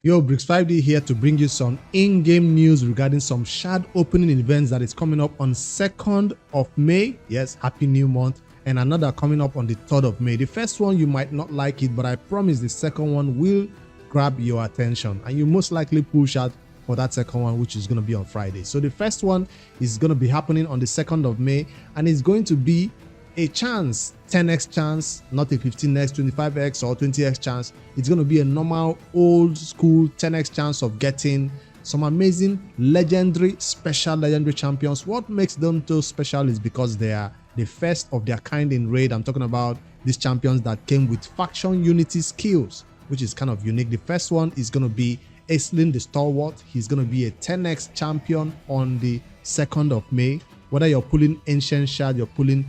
Yo, Bricks 5D here to bring you some in-game news regarding some shard opening events that is coming up on 2nd of May. Yes, happy new month. And another coming up on the 3rd of May. The first one, you might not like it, but I promise the second one will grab your attention. And you most likely pull shard for that second one, which is going to be on Friday. So the first one is going to be happening on the 2nd of May. And it's going to be a chance, 10x chance, not a 15x, 25x or 20x chance. It's going to be a normal old school 10x chance of getting some amazing legendary, special legendary champions. What makes them so special is because they are the first of their kind in raid. I'm talking about these champions that came with faction unity skills, which is kind of unique. The first one is going to be Aislinn the Stalwart. He's going to be a 10x champion on the 2nd of May. Whether you're pulling ancient shard, you're pulling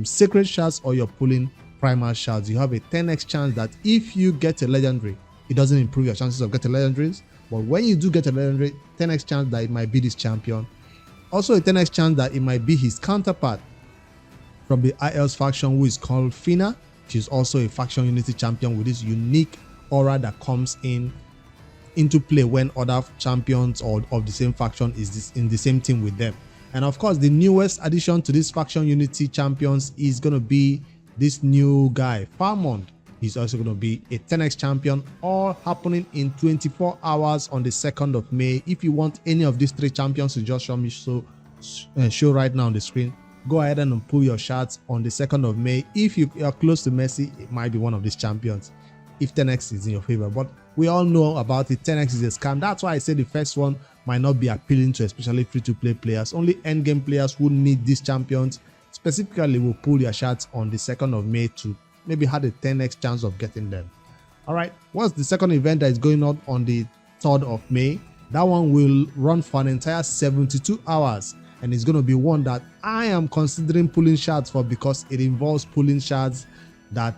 sacred shards, or you're pulling primal shards, you have a 10x chance that if you get a legendary, it doesn't improve your chances of getting legendaries, but when you do get a legendary, 10x chance that it might be this champion. Also a 10x chance that it might be his counterpart from the IL's faction, who is called Fina. She's also a faction unity champion with this unique aura that comes into play when other champions or of the same faction is in the same team with them. And of course, the newest addition to this faction unity champions is going to be this new guy, Farmond. He's also going to be a 10x champion, all happening in 24 hours on the 2nd of May. If you want any of these three champions to just show right now on the screen, go ahead and pull your shards on the 2nd of May. If you are close to Messi, it might be one of these champions, if 10x is in your favor. But we all know about it, 10x is a scam. That's why I say the first one might not be appealing to especially free-to-play players. Only endgame players who need these champions specifically will pull their shards on the 2nd of May to maybe have a 10x chance of getting them. All right, what's the second event that is going on the 3rd of May? That one will run for an entire 72 hours, and it's going to be one that I am considering pulling shards for because it involves pulling shards that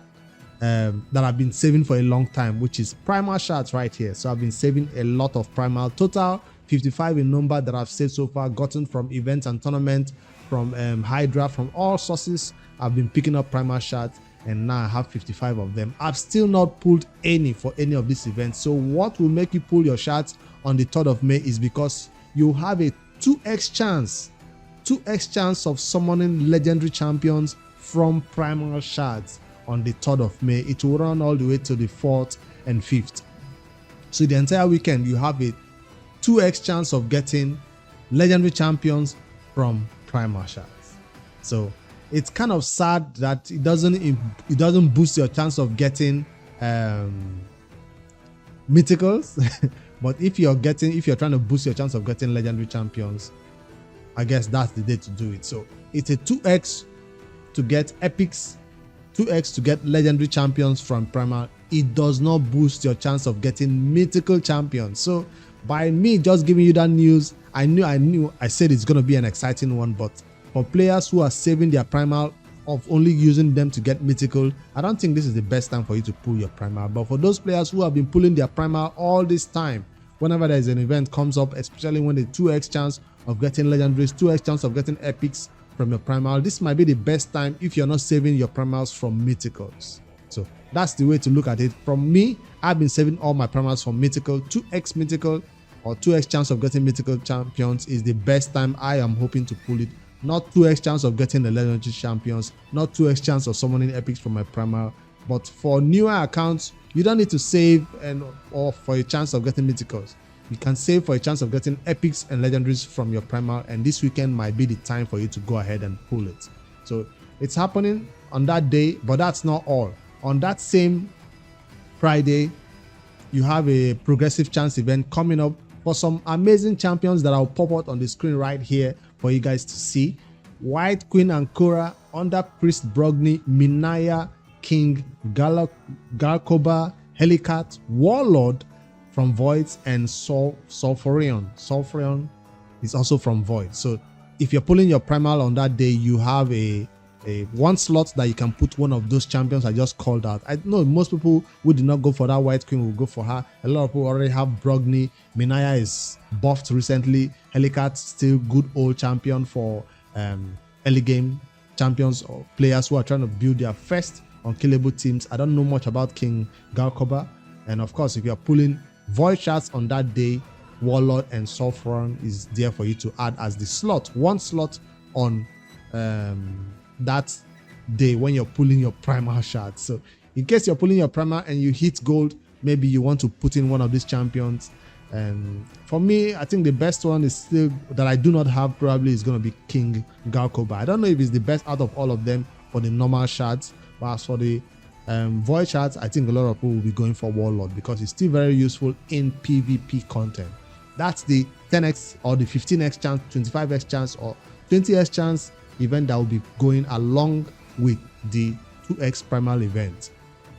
I've been saving for a long time, which is Primal Shards right here. So I've been saving a lot of Primal, total 55 in number that I've saved so far, gotten from events and tournaments, from Hydra, from all sources. I've been picking up Primal Shards, and now I have 55 of them. I've still not pulled any for any of these events. So what will make you pull your shards on the 3rd of May is because you have a 2x chance of summoning legendary champions from Primal Shards on the 3rd of May. It will run all the way to the 4th and 5th. So the entire weekend you have a 2x chance of getting legendary champions from Primal Shards. So it's kind of sad that it doesn't boost your chance of getting mythicals. But if you're trying to boost your chance of getting legendary champions, I guess that's the day to do it. So it's a 2x to get epics, 2x to get legendary champions from Primal. It does not boost your chance of getting mythical champions. So by me just giving you that news, I said it's going to be an exciting one, but for players who are saving their Primal of only using them to get mythical, I don't think this is the best time for you to pull your Primal. But for those players who have been pulling their Primal all this time, whenever there's an event comes up, especially when the 2x chance of getting legendaries, 2x chance of getting epics from your Primal, this might be the best time if you're not saving your Primals from mythicals. So that's the way to look at it. From me, I've been saving all my Primals from mythical. 2x mythical or 2x chance of getting mythical champions is the best time I am hoping to pull it. Not 2x chance of getting the legendary champions, not 2x chance of summoning epics from my Primal. But for newer accounts, you don't need to save or for a chance of getting mythicals. You can save for a chance of getting epics and legendaries from your Primal, and this weekend might be the time for you to go ahead and pull it. So it's happening on that day, but that's not all. On that same Friday, you have a progressive chance event coming up for some amazing champions that I'll pop out on the screen right here for you guys to see. White Queen Ankora, under Priest Brogni, Minaya, King Galkoba, Helicat, Warlord from Voids, and Sulfurion. Sulfurion is also from Void. So if you're pulling your Primal on that day, you have a one slot that you can put one of those champions I just called out. I know most people who did not go for that White Queen will go for her. A lot of people already have Brogni. Minaya is buffed recently. Helicat still good old champion for early game champions or players who are trying to build their first unkillable teams. I don't know much about King Galkoba. And of course, if you're pulling Void Shards on that day, Warlord and Sulfuron is there for you to add as the slot, one slot on that day when you're pulling your Primal Shards. So in case you're pulling your Primal and you hit gold, maybe you want to put in one of these champions. And for me, I think the best one is still that I do not have probably is going to be King Galkoba. I don't know if it's the best out of all of them for the normal shards, but as for the Void Shards, I think a lot of people will be going for Warlord because it's still very useful in PvP content. That's the 10x or the 15x chance, 25x chance, or 20x chance event that will be going along with the 2x primal event.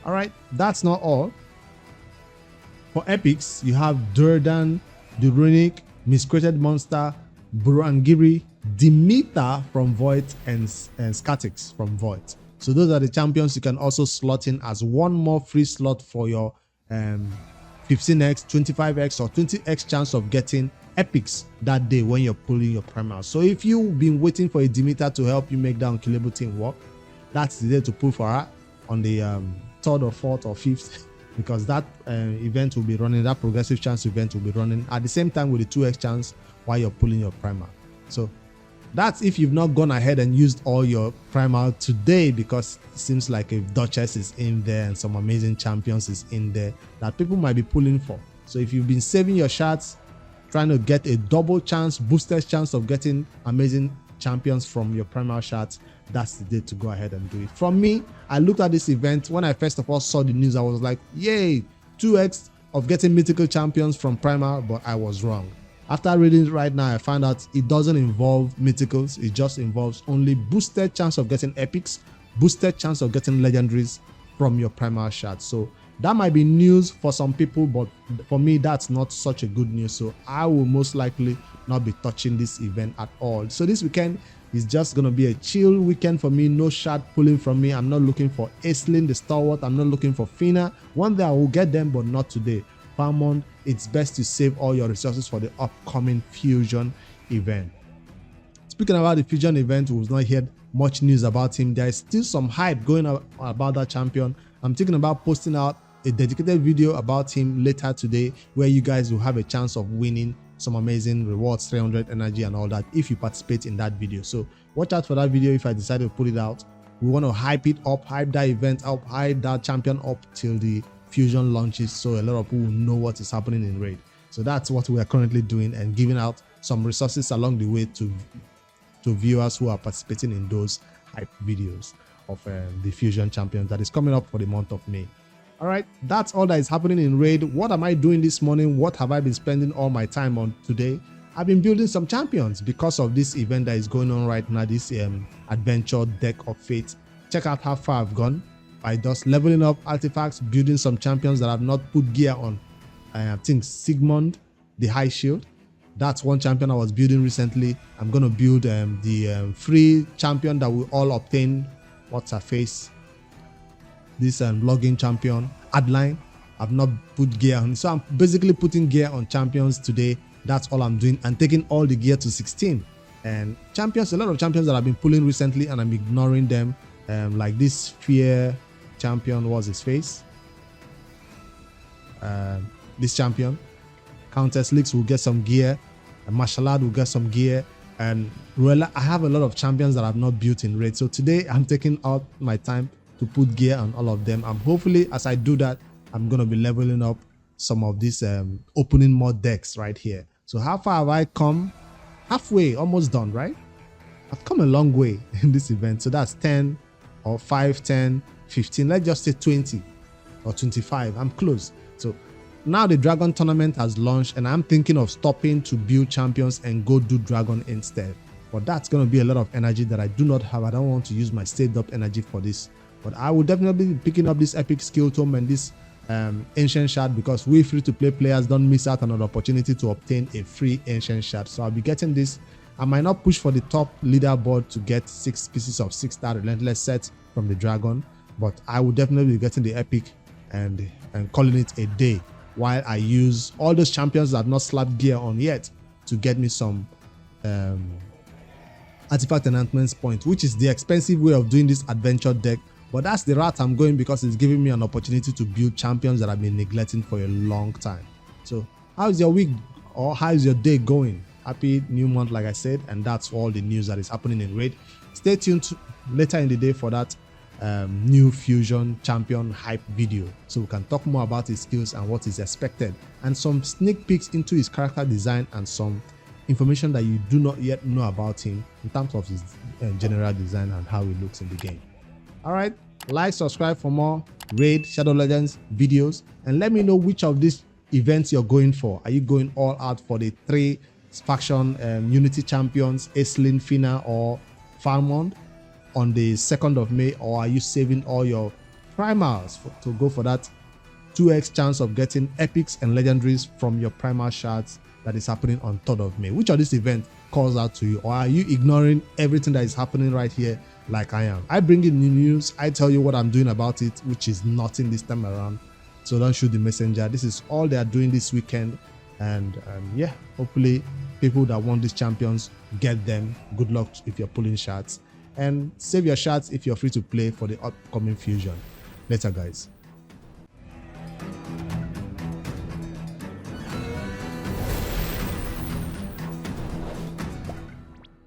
All right, that's not all. For epics, you have Durdan, the Runic, Miscreated Monster, Burangiri, Demeter from Void, and Skatix from Void. So those are the champions you can also slot in as one more free slot for your 15x, 25x, or 20x chance of getting epics that day when you're pulling your primal. So if you've been waiting for a Demeter to help you make that unkillable thing work, that's the day to pull for her on the 3rd or 4th or 5th. Because that event will be running, that progressive chance event will be running at the same time with the 2x chance while you're pulling your primal. So that's if you've not gone ahead and used all your primal today, because it seems like a Duchess is in there and some amazing champions is in there that people might be pulling for. So if you've been saving your shards, trying to get a double chance, boosted chance of getting amazing champions from your primal shards, that's the day to go ahead and do it. From me, I looked at this event. When I first of all saw the news, I was like, yay, 2x of getting mythical champions from primal, but I was wrong. After reading it right now, I found out it doesn't involve mythicals. It just involves only boosted chance of getting epics, boosted chance of getting legendaries from your primal shard. So that might be news for some people, but for me, that's not such a good news. So I will most likely not be touching this event at all. So this weekend is just going to be a chill weekend for me. No shard pulling from me. I'm not looking for Aisling, the stalwart. I'm not looking for Fina. One day I will get them, but not today. Palmond, it's best to save all your resources for the upcoming Fusion event. Speaking about the Fusion event, we've not heard much news about him. There is still some hype going about that champion. I'm thinking about posting out a dedicated video about him later today, where you guys will have a chance of winning some amazing rewards, 300 energy and all that if you participate in that video. So watch out for that video if I decide to put it out. We want to hype it up, hype that event up, hype that champion up till the Fusion launches, so a lot of people will know what is happening in raid. So that's what we are currently doing, and giving out some resources along the way to viewers who are participating in those hype videos of the Fusion champions that is coming up for the month of May. All right, that's all that is happening in raid. What am I doing this morning? What have I been spending all my time on today? I've been building some champions because of this event that is going on right now, this adventure deck of fate. Check out how far I've gone by just leveling up artifacts, building some champions that I've not put gear on. I think Sigmund, the High Shield, that's one champion I was building recently. I'm going to build the free champion that we all obtain. What's her face? This login champion, Adline. I've not put gear on. So I'm basically putting gear on champions today. That's all I'm doing, and taking all the gear to 16. And champions, a lot of champions that I've been pulling recently and I'm ignoring them. Like this Fear champion, was his face. This champion, Countess Leaks will get some gear, and Mashalad will get some gear, and Ruella. I have a lot of champions that I've not built in raid. So today I'm taking out my time to put gear on all of them. And hopefully as I do that, I'm going to be leveling up some of these opening more decks right here. So how far have I come? Halfway, almost done, right? I've come a long way in this event. So that's 10 or 5, 10, 15. Let's just say 20 or 25. I'm close. So now the Dragon tournament has launched, and I'm thinking of stopping to build champions and go do Dragon instead. But that's going to be a lot of energy that I do not have. I don't want to use my saved up energy for this. But I will definitely be picking up this epic skill tome and this ancient shard, because we free-to-play players don't miss out on an opportunity to obtain a free ancient shard. So I'll be getting this. I might not push for the top leaderboard to get 6 pieces of 6-star relentless set from the Dragon, but I will definitely be getting the epic and calling it a day, while I use all those champions that have not slapped gear on yet to get me some artifact enhancements point, which is the expensive way of doing this adventure deck. But that's the route I'm going, because it's giving me an opportunity to build champions that I've been neglecting for a long time. So how is your week or how is your day going? Happy new month, like I said, and that's all the news that is happening in Raid. Stay tuned later in the day for that new Fusion champion hype video, so we can talk more about his skills and what is expected, and some sneak peeks into his character design and some information that you do not yet know about him in terms of his general design and how he looks in the game. All right, like, subscribe for more Raid Shadow Legends videos, and let me know which of these events you're going for. Are you going all out for the 3 faction Unity champions, Aislinn, Fina, or Falmond on the 2nd of May, or are you saving all your primals to go for that 2x chance of getting epics and legendaries from your Primal Shards that is happening on 3rd of May? Which of these events calls out to you, or are you ignoring everything that is happening right here like I am? I bring in new news, I tell you what I'm doing about it, which is nothing this time around. So don't shoot the messenger. This is all they are doing this weekend, and yeah, hopefully people that want these champions get them. Good luck if you're pulling shards, and save your shards if you're free to play for the upcoming fusion. Later, guys.